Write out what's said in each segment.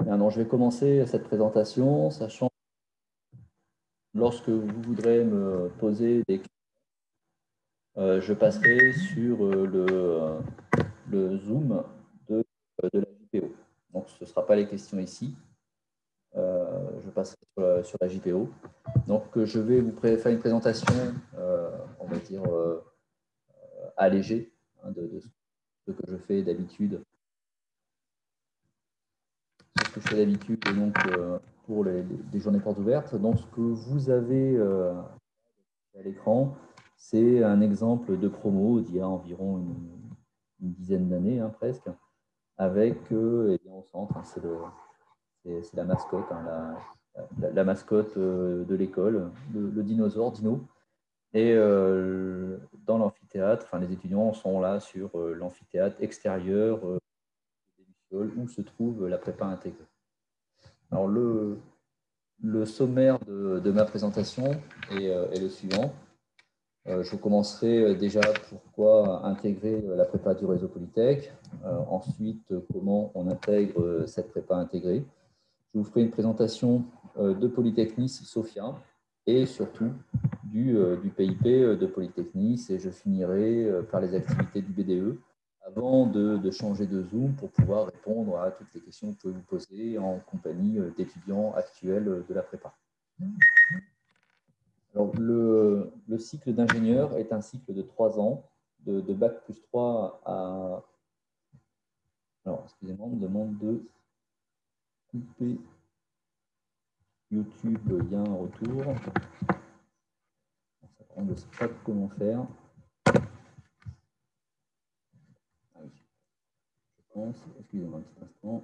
Bien, donc, je vais commencer cette présentation, sachant que lorsque vous voudrez me poser des questions, je passerai sur le Zoom de la JPO. Donc, ce ne sera pas les questions ici. Je passerai sur la JPO. Donc, je vais vous faire une présentation, on va dire, allégée de ce que je fais d'habitude. Ce que je fais d'habitude donc, pour les journées portes ouvertes. Donc, ce que vous avez à l'écran, c'est un exemple de promo d'il y a environ une dizaine d'années, presque, avec eh bien, au centre, c'est la mascotte, la mascotte de l'école, le dinosaure, Dino. Et dans l'amphithéâtre, les étudiants sont là sur l'amphithéâtre extérieur où se trouve la prépa intégrée. Alors, le sommaire de ma présentation est le suivant. Je commencerai déjà pourquoi intégrer la prépa du réseau Polytech, ensuite comment on intègre cette prépa intégrée. Je vous ferai une présentation de Polytechnis Sophia et surtout du PIP de Polytechnis, et je finirai par les activités du BDE avant de changer de Zoom pour pouvoir répondre à toutes les questions que vous pouvez vous poser en compagnie d'étudiants actuels de la prépa. Alors, le cycle d'ingénieur est un cycle de 3 ans, de Bac plus 3 à... Alors, excusez-moi, on me demande de couper YouTube, il y a un retour. On ne sait pas comment faire. Ah oui, je pense, excusez-moi un petit instant.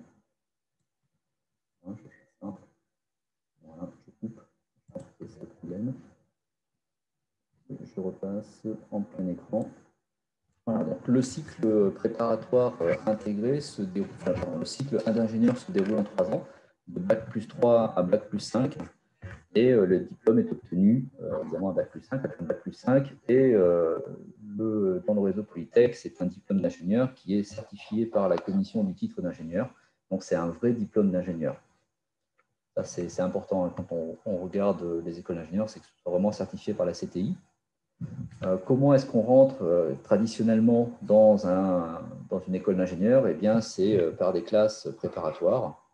Je fais ça. Voilà, je coupe. C'est le problème. Je repasse en plein écran. Voilà, donc le cycle préparatoire intégré se déroule, le cycle d'ingénieur se déroule en 3 ans, de Bac plus 3 à Bac plus 5, et le diplôme est obtenu évidemment à Bac plus 5, après Bac plus 5, et dans le réseau Polytech, c'est un diplôme d'ingénieur qui est certifié par la commission du titre d'ingénieur, donc c'est un vrai diplôme d'ingénieur. Ça, c'est important quand on regarde les écoles d'ingénieurs, c'est que ce soit vraiment certifié par la CTI. Comment est-ce qu'on rentre traditionnellement dans une école d'ingénieur? Eh bien, c'est par des classes préparatoires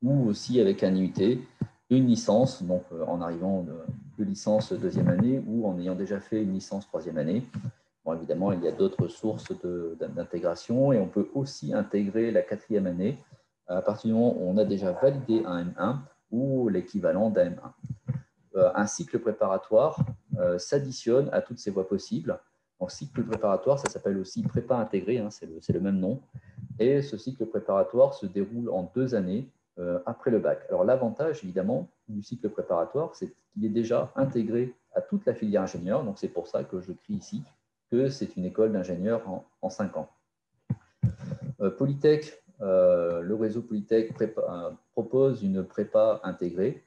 ou aussi avec un IUT, une licence, donc en arrivant de licence deuxième année ou en ayant déjà fait une licence troisième année. Bon, évidemment, il y a d'autres sources d'intégration et on peut aussi intégrer la quatrième année à partir du moment où on a déjà validé un M1 ou l'équivalent d'un M1. Un cycle préparatoire s'additionne à toutes ces voies possibles. Donc, cycle préparatoire, ça s'appelle aussi prépa intégrée, c'est le même nom. Et ce cycle préparatoire se déroule en 2 années après le bac. Alors, l'avantage, évidemment, du cycle préparatoire, c'est qu'il est déjà intégré à toute la filière ingénieur. Donc, c'est pour ça que je crie ici que c'est une école d'ingénieur en 5 ans. Polytech, le réseau Polytech propose une prépa intégrée.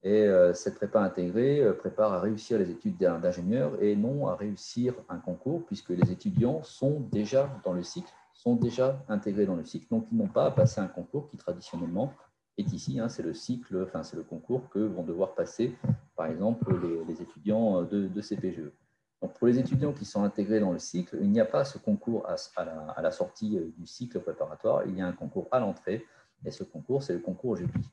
Et cette prépa intégrée prépare à réussir les études d'ingénieur et non à réussir un concours, puisque les étudiants sont déjà dans le cycle, sont déjà intégrés dans le cycle. Donc, ils n'ont pas à passer un concours qui, traditionnellement, est ici. C'est le cycle, c'est le concours que vont devoir passer, par exemple, les étudiants de CPGE. Donc, pour les étudiants qui sont intégrés dans le cycle, il n'y a pas ce concours à la sortie du cycle préparatoire. Il y a un concours à l'entrée, et ce concours, c'est le concours GPI.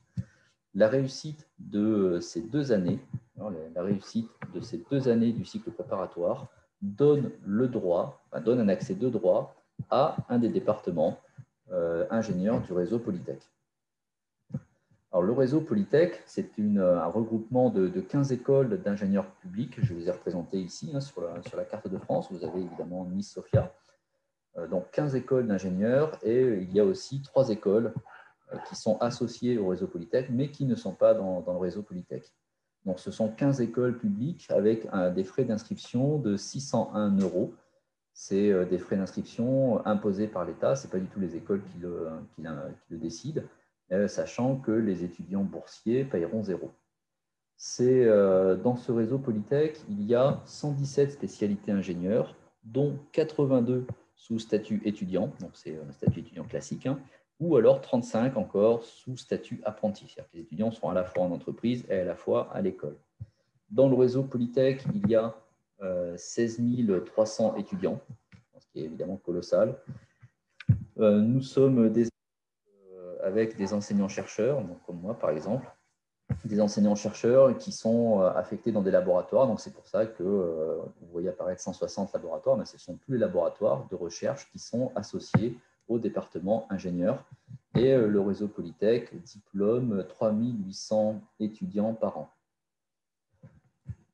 La réussite de ces 2 années, la réussite de ces 2 années du cycle préparatoire donne donne un accès de droit à un des départements ingénieurs du réseau Polytech. Alors, le réseau Polytech, c'est un regroupement de 15 écoles d'ingénieurs publics. Je les ai représentées ici sur la carte de France. Vous avez évidemment Nice Sophia. Donc, 15 écoles d'ingénieurs et il y a aussi 3 écoles qui sont associés au réseau Polytech, mais qui ne sont pas dans le réseau Polytech. Donc, ce sont 15 écoles publiques avec des frais d'inscription de 601 €. C'est des frais d'inscription imposés par l'État. Ce n'est pas du tout les écoles qui le décident, sachant que les étudiants boursiers paieront 0. Dans ce réseau Polytech, il y a 117 spécialités ingénieurs, dont 82 sous statut étudiant, donc c'est un statut étudiant classique, ou alors 35 encore sous statut apprenti. C'est-à-dire que les étudiants sont à la fois en entreprise et à la fois à l'école. Dans le réseau Polytech, il y a 16 300 étudiants, ce qui est évidemment colossal. Nous sommes avec des enseignants-chercheurs, comme moi par exemple, des enseignants-chercheurs qui sont affectés dans des laboratoires. Donc c'est pour ça que vous voyez apparaître 160 laboratoires, mais ce sont tous les laboratoires de recherche qui sont associés au département ingénieur. Et le réseau Polytech diplôme 3800 étudiants par an.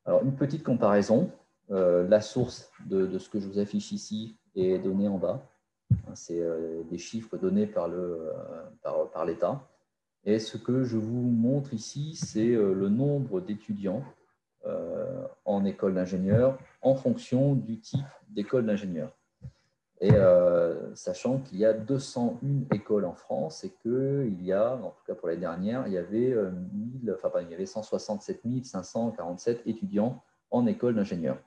Alors, une petite comparaison. La source de ce que je vous affiche ici est donnée en bas. C'est des chiffres donnés par l'État. Et ce que je vous montre ici, c'est le nombre d'étudiants en école d'ingénieur en fonction du type d'école d'ingénieur. Et sachant qu'il y a 201 écoles en France et qu'il y a, en tout cas pour l'année dernière, il y avait 167 547 étudiants en école d'ingénieur.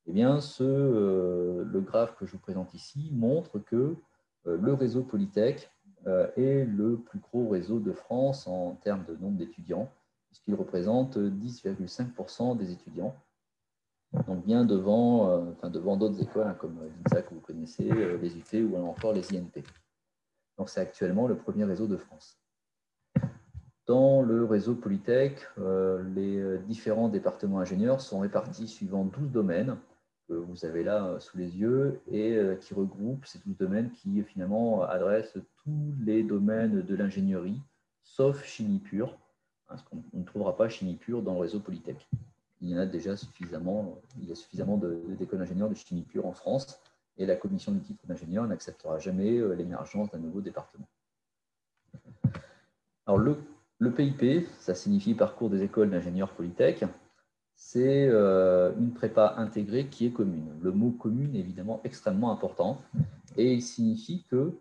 Eh bien, le graphe que je vous présente ici montre que le réseau Polytech est le plus gros réseau de France en termes de nombre d'étudiants, puisqu'il représente 10,5% des étudiants. Donc bien devant d'autres écoles comme l'INSA que vous connaissez, les UT ou encore les INP. Donc c'est actuellement le premier réseau de France. Dans le réseau Polytech, les différents départements ingénieurs sont répartis suivant 12 domaines que vous avez là sous les yeux et qui regroupent ces 12 domaines qui finalement adressent tous les domaines de l'ingénierie, sauf chimie pure, parce qu'on ne trouvera pas chimie pure dans le réseau Polytech. Il y en a déjà suffisamment, il y a suffisamment d'écoles d'ingénieurs de chimie pure en France et la commission du titre d'ingénieur n'acceptera jamais l'émergence d'un nouveau département. Alors le PIP, ça signifie Parcours des écoles d'ingénieurs Polytech, c'est une prépa intégrée qui est commune. Le mot commune est évidemment extrêmement important et il signifie que,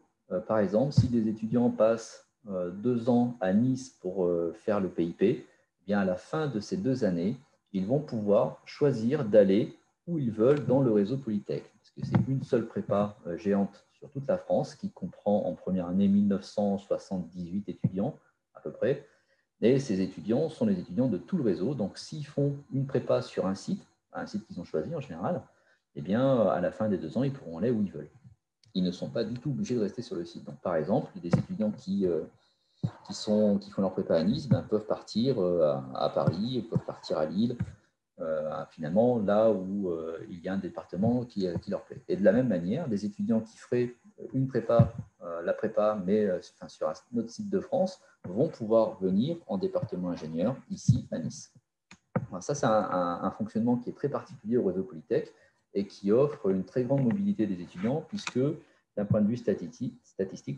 par exemple, si des étudiants passent 2 ans à Nice pour faire le PIP, eh bien à la fin de ces 2 années, ils vont pouvoir choisir d'aller où ils veulent dans le réseau Polytech. Parce que c'est une seule prépa géante sur toute la France qui comprend en première année 1978 étudiants à peu près. Et ces étudiants sont les étudiants de tout le réseau. Donc s'ils font une prépa sur un site qu'ils ont choisi en général, eh bien à la fin des 2 ans, ils pourront aller où ils veulent. Ils ne sont pas du tout obligés de rester sur le site. Donc par exemple, des étudiants qui font leur prépa à Nice peuvent partir à Paris, peuvent partir à Lille, finalement là où il y a un département qui leur plaît. Et de la même manière, des étudiants qui feraient une prépa, la prépa, mais sur un autre site de France, vont pouvoir venir en département ingénieur ici à Nice. Alors ça, c'est un fonctionnement qui est très particulier au réseau Polytech et qui offre une très grande mobilité des étudiants puisque d'un point de vue statistique,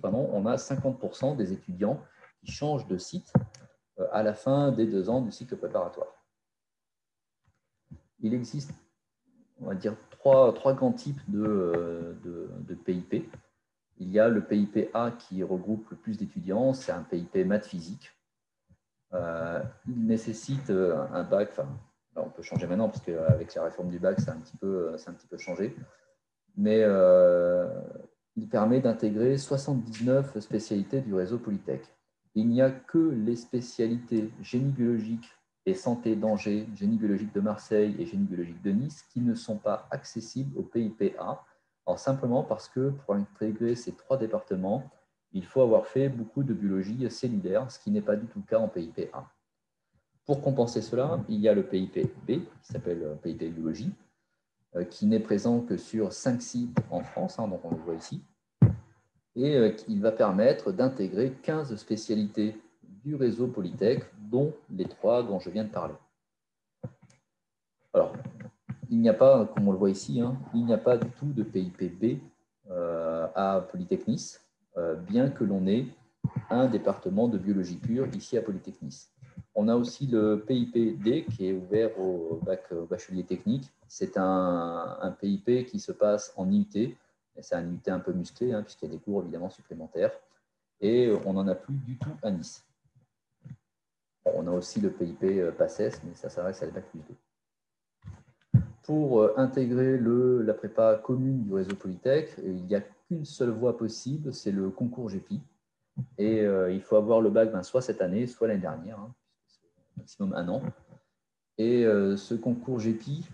on a 50% des étudiants qui changent de site à la fin des 2 ans du cycle préparatoire. Il existe, on va dire, trois grands types de PIP. Il y a le PIP A qui regroupe le plus d'étudiants, c'est un PIP maths physique. Il nécessite un bac, on peut changer maintenant parce qu'avec la réforme du bac, c'est un petit peu changé, mais il permet d'intégrer 79 spécialités du réseau Polytech. Il n'y a que les spécialités génie biologique et santé d'Angers, génie biologique de Marseille et génie biologique de Nice qui ne sont pas accessibles au PIP-A. Alors simplement parce que pour intégrer ces 3 départements, il faut avoir fait beaucoup de biologie cellulaire, ce qui n'est pas du tout le cas en PIP-A. Pour compenser cela, il y a le PIP-B, qui s'appelle PIP biologie, qui n'est présent que sur 5 sites en France, donc on le voit ici, et il va permettre d'intégrer 15 spécialités du réseau Polytech, dont les 3 dont je viens de parler. Alors, il n'y a pas, comme on le voit ici, il n'y a pas du tout de PIP-B à Polytech Nice, bien que l'on ait un département de biologie pure ici à Polytech Nice. On a aussi le PIP-D qui est ouvert au bachelier technique. C'est un PIP qui se passe en IUT. C'est un IUT un peu musclé, puisqu'il y a des cours évidemment supplémentaires. Et on n'en a plus du tout à Nice. Bon, on a aussi le PIP PACES, mais ça s'adresse à la Bac+2. Pour intégrer la prépa commune du réseau Polytech, il n'y a qu'une seule voie possible, c'est le concours GEPI. Et il faut avoir le bac soit cette année, soit l'année dernière, hein, maximum 1 an. Et ce concours GEPI,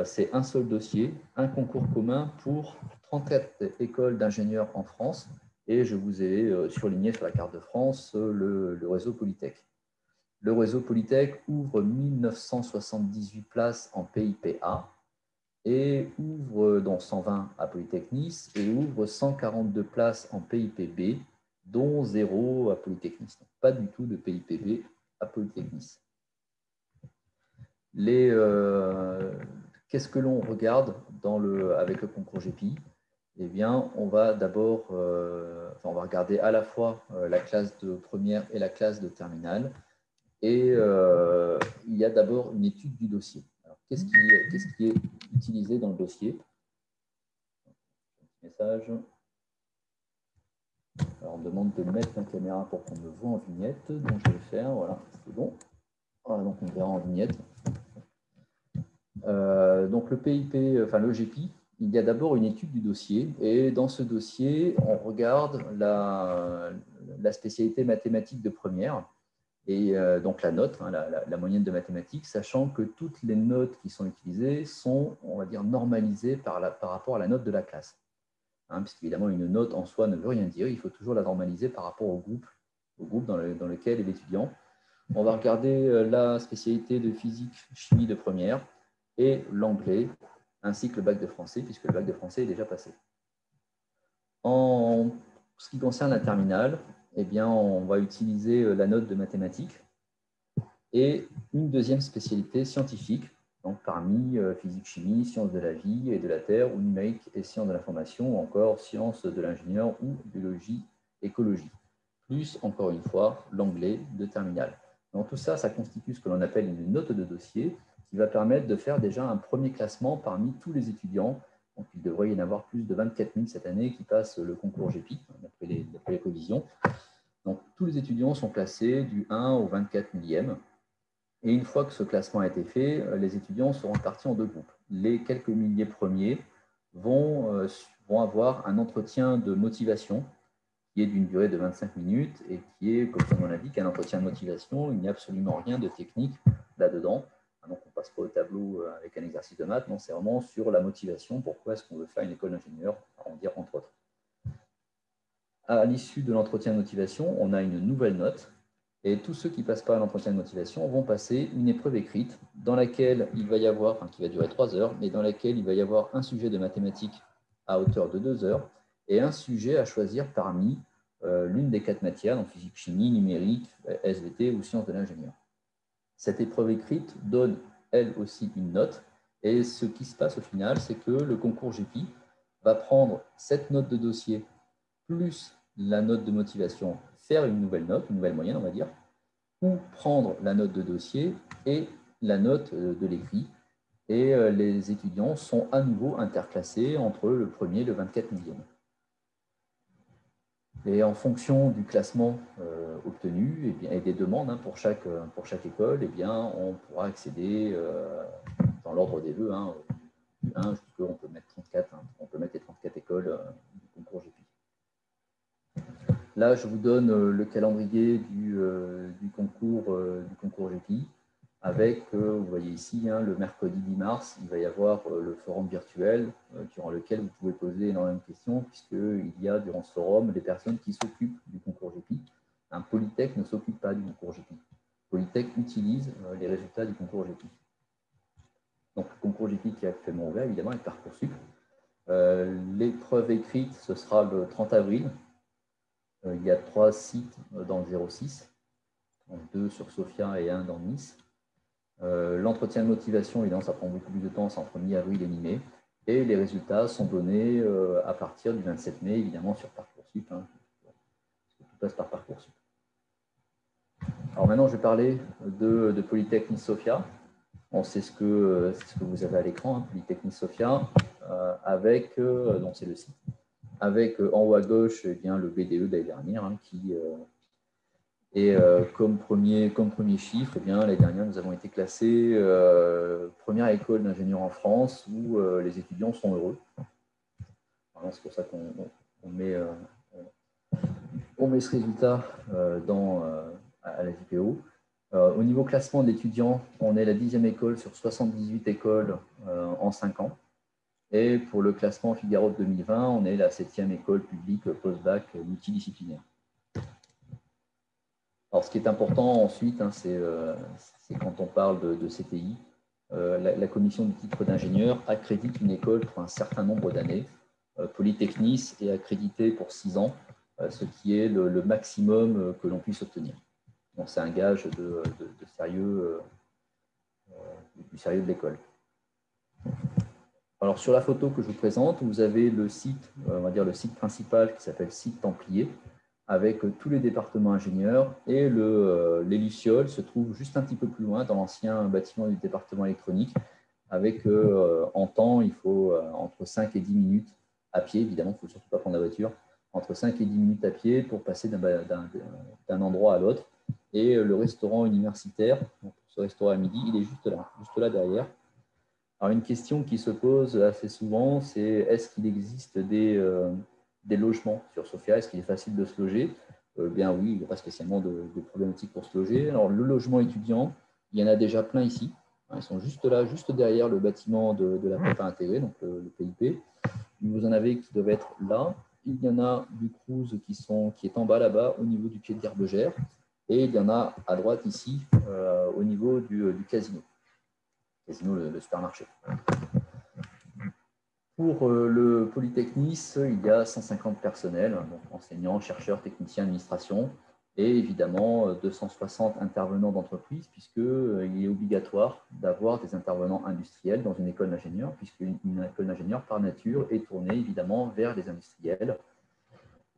c'est un seul dossier, un concours commun pour 34 écoles d'ingénieurs en France. Et je vous ai surligné sur la carte de France le réseau Polytech. Le réseau Polytech ouvre 1978 places en PIPA et ouvre dans 120 à Polytech Nice et ouvre 142 places en PIPB, dont 0 à Polytech Nice. Donc, pas du tout de PIPB à Polytech Nice. Qu'est-ce que l'on regarde avec le concours GEPI? Eh bien, on va d'abord on va regarder à la fois la classe de première et la classe de terminale. Et il y a d'abord une étude du dossier. Qu'est-ce qui est utilisé dans le dossier? Message. Alors, on me demande de mettre la caméra pour qu'on me voit en vignette. Donc, je vais le faire. Voilà, c'est bon. Voilà, donc, on verra en vignette. Donc, le PIP, enfin le GEPI, il y a d'abord une étude du dossier. Et dans ce dossier, on regarde la spécialité mathématique de première. Et donc la note, hein, la moyenne de mathématiques, sachant que toutes les notes qui sont utilisées sont, on va dire, normalisées par rapport à la note de la classe. Hein, puisqu'évidemment, une note en soi ne veut rien dire, il faut toujours la normaliser par rapport au groupe dans lequel est l'étudiant. On va regarder la spécialité de physique, chimie de première et l'anglais, ainsi que le bac de français, puisque le bac de français est déjà passé. En ce qui concerne la terminale, eh bien, on va utiliser la note de mathématiques et une deuxième spécialité scientifique, donc parmi physique, chimie, sciences de la vie et de la terre, ou numérique et sciences de l'information, ou encore sciences de l'ingénieur ou biologie, écologie. Plus, encore une fois, l'anglais de terminale. Donc tout ça, ça constitue ce que l'on appelle une note de dossier qui va permettre de faire déjà un premier classement parmi tous les étudiants. Donc il devrait y en avoir plus de 24 000 cette année qui passent le concours GEPI, d'après les prévisions. Donc tous les étudiants sont classés du 1 au 24 millième. Et une fois que ce classement a été fait, les étudiants seront répartis en deux groupes. Les quelques milliers premiers vont avoir un entretien de motivation qui est d'une durée de 25 minutes et qui est, comme son nom l'indique, un entretien de motivation. Il n'y a absolument rien de technique là-dedans. Donc, on ne passe pas au tableau avec un exercice de maths. Non, c'est vraiment sur la motivation. Pourquoi est-ce qu'on veut faire une école d'ingénieur, on va dire entre autres. À l'issue de l'entretien de motivation, on a une nouvelle note. Et tous ceux qui passent par l'entretien de motivation vont passer une épreuve écrite dans laquelle il va y avoir, enfin, qui va durer 3 heures, mais dans laquelle il va y avoir un sujet de mathématiques à hauteur de 2 heures et un sujet à choisir parmi l'une des 4 matières, donc physique, chimie, numérique, SVT ou sciences de l'ingénieur. Cette épreuve écrite donne, elle aussi, une note. Et ce qui se passe au final, c'est que le concours GEPI va prendre cette note de dossier plus la note de motivation, faire une nouvelle note, une nouvelle moyenne, on va dire, ou prendre la note de dossier et la note de l'écrit. Et les étudiants sont à nouveau interclassés entre le premier et le 24 millième. Et en fonction du classement obtenu et des demandes pour chaque école, eh bien, on pourra accéder dans l'ordre des vœux, du 1 jusqu'on peut mettre 34, on peut mettre les 34 écoles du concours GEPI. Là, je vous donne le calendrier du concours GEPI avec, vous voyez ici, le mercredi 10 mars, il va y avoir le forum virtuel durant lequel vous pouvez poser énormément de questions puisqu'il y a durant ce forum des personnes qui s'occupent du concours GEPI. Un Polytech ne s'occupe pas du concours GEPI. Polytech utilise les résultats du concours GEPI. Donc, le concours GEPI qui est actuellement ouvert, évidemment, est Parcoursup. L'épreuve écrite, ce sera le 30 avril. Il y a 3 sites dans le 06, 2 sur Sofia et 1 dans Nice. L'entretien de motivation, évidemment, ça prend beaucoup plus de temps, c'est entre mi-avril et mi-mai. Et les résultats sont donnés à partir du 27 mai, évidemment, sur Parcoursup. Parce que tout passe par Parcoursup. Alors maintenant, je vais parler de Polytech Nice Sofia. Bon, c'est ce que vous avez à l'écran, Polytech Nice Sofia, avec, donc c'est le site, avec en haut à gauche eh bien, le BDE d'année dernière, qui et comme premier chiffre, eh bien, l'année dernière, nous avons été classés première école d'ingénieurs en France où les étudiants sont heureux. C'est pour ça qu'on met On met ce résultat à la JPO. Au niveau classement d'étudiants, on est la 10e école sur 78 écoles en 5 ans. Et pour le classement Figaro de 2020, on est la 7e école publique post-bac multidisciplinaire. Alors, ce qui est important ensuite, hein, c'est quand on parle de CTI, la commission du titre d'ingénieur accrédite une école pour un certain nombre d'années. Polytechnis est accrédité pour 6 ans, ce qui est le maximum que l'on puisse obtenir. Donc, c'est un gage de sérieux, du sérieux de l'école. Alors, sur la photo que je vous présente, vous avez le site, on va dire le site principal qui s'appelle site Templier, avec tous les départements ingénieurs, et les Lucioles se trouvent juste un petit peu plus loin dans l'ancien bâtiment du département électronique, avec en temps, il faut entre 5 et 10 minutes à pied, évidemment, il ne faut surtout pas prendre la voiture, entre 5 et 10 minutes à pied pour passer d'un endroit à l'autre. Et le restaurant universitaire, donc ce restaurant à midi, il est juste là derrière. Alors, une question qui se pose assez souvent, c'est est-ce qu'il existe des logements sur Sophia? Est-ce qu'il est facile de se loger? Bien oui, il n'y a pas spécialement de problématique pour se loger. Alors, le logement étudiant, il y en a déjà plein ici. Ils sont juste là, juste derrière le bâtiment de la prépa intégrée, donc le PIP. Vous en avez qui doivent être là. Il y en a du Cruz qui est en bas là-bas, au niveau du pied de Garbegère. Et il y en a à droite ici, au niveau du casino. Casino, le supermarché. Pour le Polytechnis, il y a 150 personnels, donc enseignants, chercheurs, techniciens, administration, et évidemment 260 intervenants d'entreprise, puisqu'il est obligatoire d'avoir des intervenants industriels dans une école d'ingénieur, puisqu'une école d'ingénieur, par nature, est tournée évidemment vers les industriels.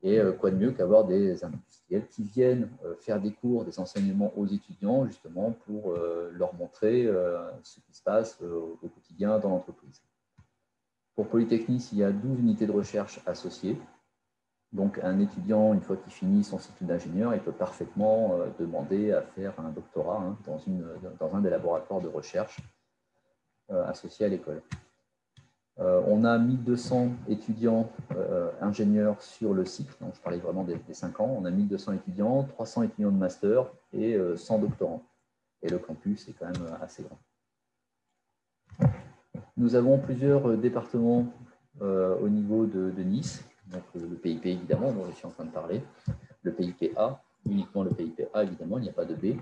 Et quoi de mieux qu'avoir des industriels qui viennent faire des cours, des enseignements aux étudiants, justement pour leur montrer ce qui se passe au quotidien dans l'entreprise. Pour Polytechnis, il y a 12 unités de recherche associées. Donc, un étudiant, une fois qu'il finit son cycle d'ingénieur, il peut parfaitement demander à faire un doctorat dans un des laboratoires de recherche associés à l'école. On a 1200 étudiants ingénieurs sur le cycle, donc je parlais vraiment des 5 ans. On a 1200 étudiants, 300 étudiants de master et 100 doctorants. Et le campus est quand même assez grand. Nous avons plusieurs départements au niveau de Nice, donc le PIP évidemment, dont je suis en train de parler, le PIP A, uniquement le PIP A évidemment, il n'y a pas de B.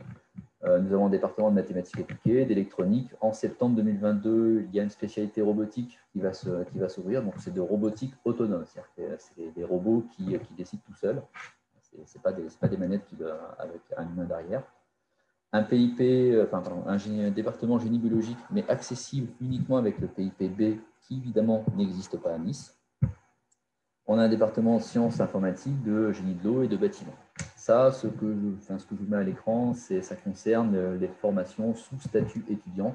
Nous avons un département de mathématiques appliquées, d'électronique. En septembre 2022, il y a une spécialité robotique qui va s'ouvrir, donc c'est de robotique autonome, c'est-à-dire que c'est des robots qui décident tout seuls, ce n'est pas des manettes avec un humain derrière. Un PIP, un département génie biologique, mais accessible uniquement avec le PIP B, qui évidemment n'existe pas à Nice. On a un département de sciences informatiques, de génie de l'eau et de bâtiment. Ça, ce que je vous mets à l'écran, ça concerne les formations sous statut étudiant.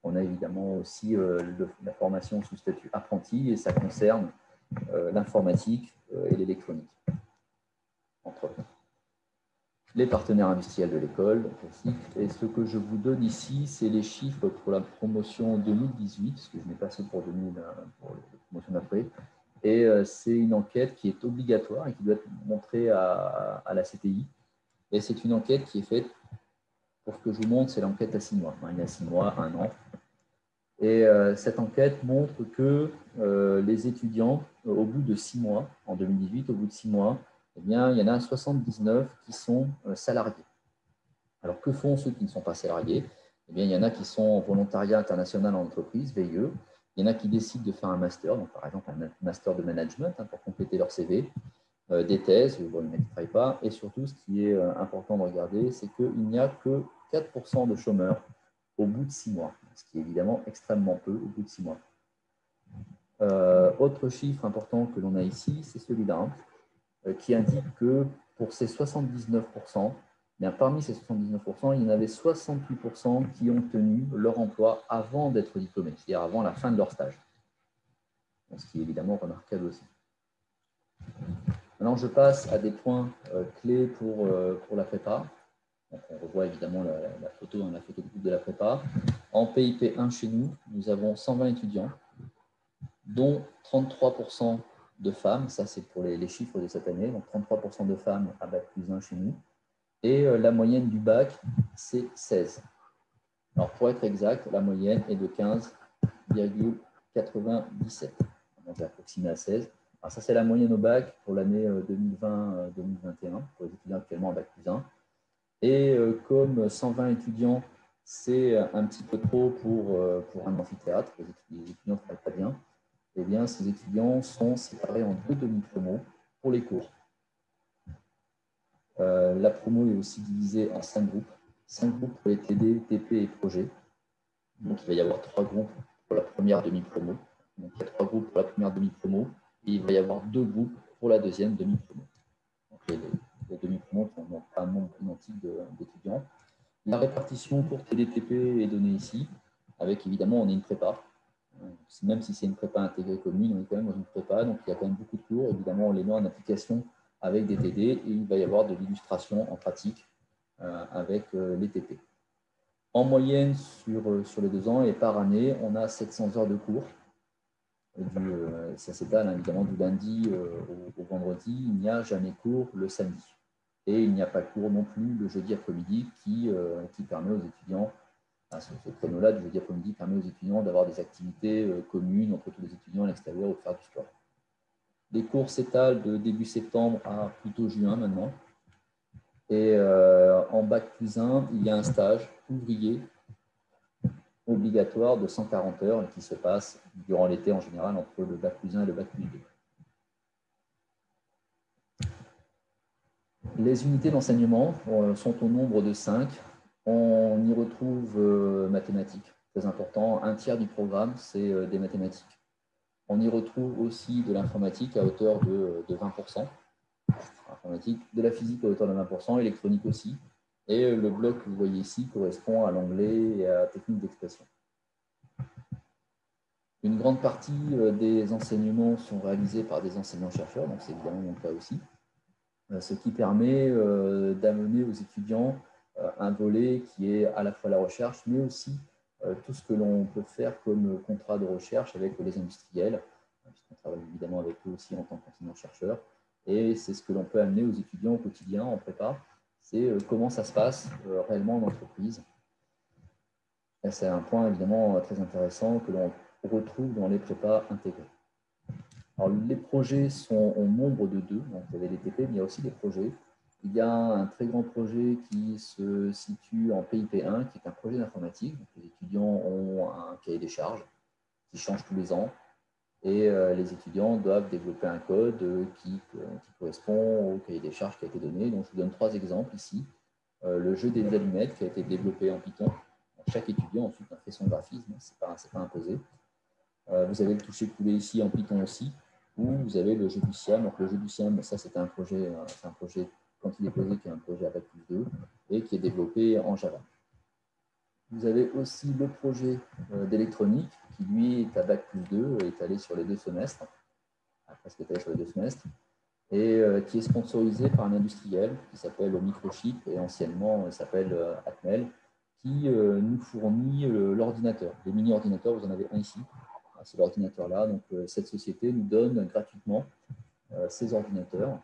On a évidemment aussi la formation sous statut apprenti, et ça concerne l'informatique et l'électronique, entre autres. Les partenaires industriels de l'école, et ce que je vous donne ici, c'est les chiffres pour la promotion 2018, parce que je n'ai pas ceux pour la promotion d'après, et c'est une enquête qui est obligatoire et qui doit être montrée à la CTI, et c'est une enquête qui est faite, pour ce que je vous montre, c'est l'enquête à 6 mois, il y a 6 mois, 1 an, et cette enquête montre que les étudiants, au bout de 6 mois, en 2018, au bout de 6 mois, eh bien, il y en a 79 qui sont salariés. Alors, que font ceux qui ne sont pas salariés? Eh bien, il y en a qui sont en volontariat international en entreprise, VIE. Il y en a qui décident de faire un master, donc par exemple un master de management pour compléter leur CV, des thèses, bon, il y en a qui ne travaillent pas. Et surtout, ce qui est important de regarder, c'est qu'il n'y a que 4% de chômeurs au bout de 6 mois, ce qui est évidemment extrêmement peu au bout de 6 mois. Autre chiffre important que l'on a ici, c'est celui-là, qui indique que pour ces 79%, bien, parmi ces 79%, il y en avait 68% qui ont obtenu leur emploi avant d'être diplômés, c'est-à-dire avant la fin de leur stage. Donc, ce qui est évidemment remarquable aussi. Maintenant, je passe à des points clés pour la prépa. Donc, on revoit évidemment la photo de groupe de la prépa. En PIP 1 chez nous, nous avons 120 étudiants, dont 33% de femmes, ça c'est pour les chiffres de cette année, donc 33% de femmes à Bac+1 chez nous. Et la moyenne du bac, c'est 16. Alors pour être exact, la moyenne est de 15,97. Donc j'ai approximé à 16. Alors ça c'est la moyenne au bac pour l'année 2020-2021, pour les étudiants actuellement en Bac+1. Et comme 120 étudiants, c'est un petit peu trop pour un amphithéâtre, les étudiants ne travaillent pas bien, eh bien ces étudiants sont séparés en 2 demi-promos pour les cours. La promo est aussi divisée en 5 groupes. 5 groupes pour les TD, TP et projets. Donc, il va y avoir 3 groupes pour la première demi-promo. Donc, il y a 3 groupes pour la première demi-promo et il va y avoir 2 groupes pour la deuxième demi-promo. Donc, les demi-promos n'ont pas un nombre identique d'étudiants. La répartition pour TD, TP est donnée ici, avec évidemment, on est une prépa. Même si c'est une prépa intégrée commune, on est quand même dans une prépa, donc il y a quand même beaucoup de cours. Évidemment, on les met en application avec des TD et il va y avoir de l'illustration en pratique avec les TP. En moyenne, sur les 2 ans et par année, on a 700 heures de cours. Ça s'étale évidemment du lundi au vendredi. Il n'y a jamais cours le samedi. Et il n'y a pas cours non plus le jeudi après-midi qui permet aux étudiants, ce créneau-là du jeudi après-midi permet aux étudiants d'avoir des activités communes entre tous les étudiants à l'extérieur ou de faire du sport. Les cours s'étalent de début septembre à plutôt juin maintenant. Et en Bac+1, il y a un stage ouvrier obligatoire de 140 heures qui se passe durant l'été en général entre le Bac+1 et le Bac+2. Les unités d'enseignement sont au nombre de 5. On y retrouve mathématiques, très important. Un tiers du programme, c'est des mathématiques. On y retrouve aussi de l'informatique à hauteur de 20%. Informatique, de la physique à hauteur de 20%, électronique aussi. Et le bloc que vous voyez ici correspond à l'anglais et à la technique d'expression. Une grande partie des enseignements sont réalisés par des enseignants-chercheurs, donc c'est évidemment mon cas aussi, ce qui permet d'amener aux étudiants un volet qui est à la fois la recherche, mais aussi tout ce que l'on peut faire comme contrat de recherche avec les industriels, puisqu'on travaille évidemment avec eux aussi en tant qu'enseignants-chercheurs. Et c'est ce que l'on peut amener aux étudiants au quotidien en prépa, c'est comment ça se passe réellement en entreprise. C'est un point évidemment très intéressant que l'on retrouve dans les prépas intégrés. Alors, les projets sont au nombre de 2, donc il y avait les TP, mais il y a aussi des projets. Il y a un très grand projet qui se situe en PIP1, qui est un projet d'informatique. Les étudiants ont un cahier des charges qui change tous les ans. Et les étudiants doivent développer un code qui correspond au cahier des charges qui a été donné. Donc, je vous donne 3 exemples ici. Le jeu des allumettes qui a été développé en Python. Chaque étudiant ensuite a fait son graphisme, ce n'est pas imposé. Vous avez le toucher-couler ici en Python aussi, où vous avez le jeu du Siam. Donc, le jeu du Siam, ça c'est un projet quand il est posé, qui est un projet à Bac+2 et qui est développé en Java. Vous avez aussi le projet d'électronique qui, lui, est à Bac+2, étalé sur les 2 semestres, presque étalé sur les 2 semestres, et qui est sponsorisé par un industriel qui s'appelle Microchip et anciennement s'appelle Atmel, qui nous fournit l'ordinateur. Les mini-ordinateurs, vous en avez un ici, c'est l'ordinateur-là. Donc, cette société nous donne gratuitement ces ordinateurs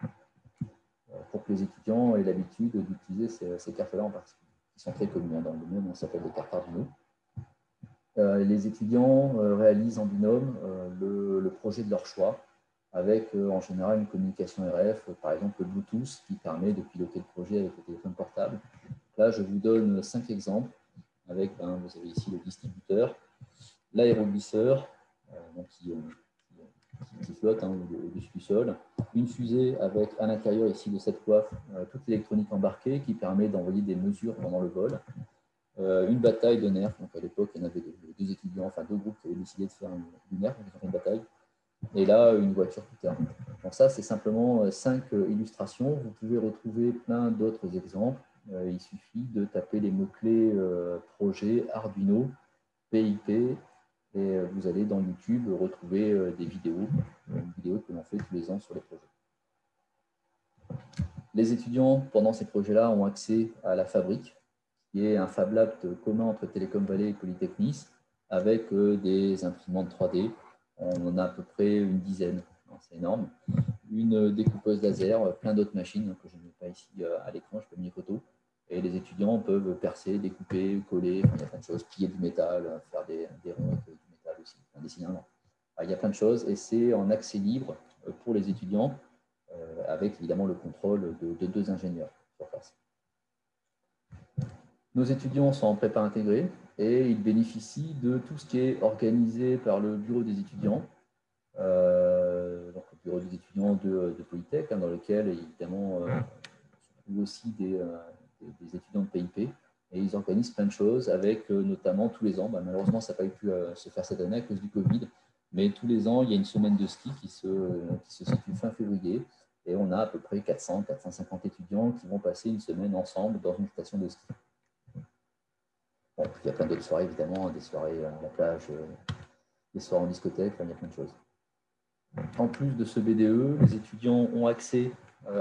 pour que les étudiants aient l'habitude d'utiliser ces cartes-là en particulier, qui sont très communes dans le domaine, on s'appelle des cartes Arduino. Les étudiants réalisent en binôme le projet de leur choix, avec en général une communication RF, par exemple le Bluetooth, qui permet de piloter le projet avec le téléphone portable. Là, je vous donne 5 exemples, avec, vous avez ici le distributeur, l'aéroglisseur, qui flotte au-dessus du sol, une fusée avec à l'intérieur ici de cette coiffe toute l'électronique embarquée qui permet d'envoyer des mesures pendant le vol, une bataille de nerfs. Donc à l'époque, il y en avait 2 étudiants, enfin 2 groupes qui avaient décidé de faire une nerf, donc ils ont fait une bataille. Et là, une voiture tout terrain. Donc ça, c'est simplement 5 illustrations. Vous pouvez retrouver plein d'autres exemples. Il suffit de taper les mots-clés projet, Arduino, PIP, et vous allez dans YouTube retrouver des vidéos, que l'on fait tous les ans sur les projets. Les étudiants, pendant ces projets-là, ont accès à la fabrique, qui est un Fab Lab commun entre Telecom Valley et Polytechnique, avec des imprimantes 3D. On en a à peu près une dizaine. c'est énorme. Une découpeuse laser, plein d'autres machines que je ne mets pas ici à l'écran, je peux mettre mes photos. Et les étudiants peuvent percer, découper, coller, il y a plein de choses, plier du métal, faire des ronds avec du métal aussi, des cylindres. Il y a plein de choses et c'est en accès libre pour les étudiants, avec évidemment le contrôle de 2 ingénieurs sur place. Nos étudiants sont en prépa intégrée et ils bénéficient de tout ce qui est organisé par le bureau des étudiants, donc le bureau des étudiants de Polytech, dans lequel évidemment se trouvent aussi des étudiants de PIP, et ils organisent plein de choses avec notamment tous les ans, malheureusement ça n'a pas pu se faire cette année à cause du Covid, mais tous les ans il y a une semaine de ski qui se situe fin février, et on a à peu près 400-450 étudiants qui vont passer une semaine ensemble dans une station de ski. Bon, puis il y a plein d'autres soirées évidemment, des soirées à la plage, des soirées en discothèque, il y a plein de choses. En plus de ce BDE, les étudiants ont accès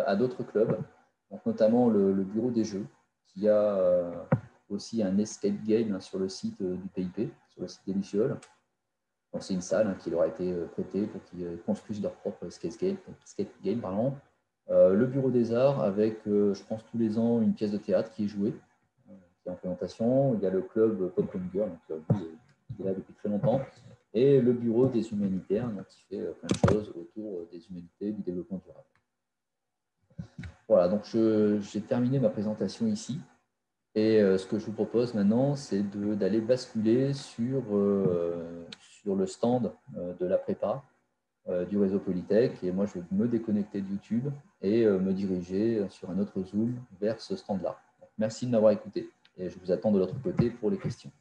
à d'autres clubs, donc notamment le bureau des jeux, qui a aussi un escape game sur le site du PIP, sur le site des Lucioles. C'est une salle qui leur a été prêtée pour qu'ils construisent leur propre escape game. Le bureau des arts avec, je pense, tous les ans une pièce de théâtre qui est jouée, qui est en présentation. Il y a le club Popcorn Girl, qui est là depuis très longtemps. Et le bureau des humanitaires, qui fait plein de choses autour des humanités, du développement durable. Voilà, donc j'ai terminé ma présentation ici. Et ce que je vous propose maintenant, c'est d'aller basculer sur le stand de la prépa du réseau Polytech. Et moi, je vais me déconnecter de YouTube et me diriger sur un autre Zoom vers ce stand-là. Merci de m'avoir écouté. Et je vous attends de l'autre côté pour les questions.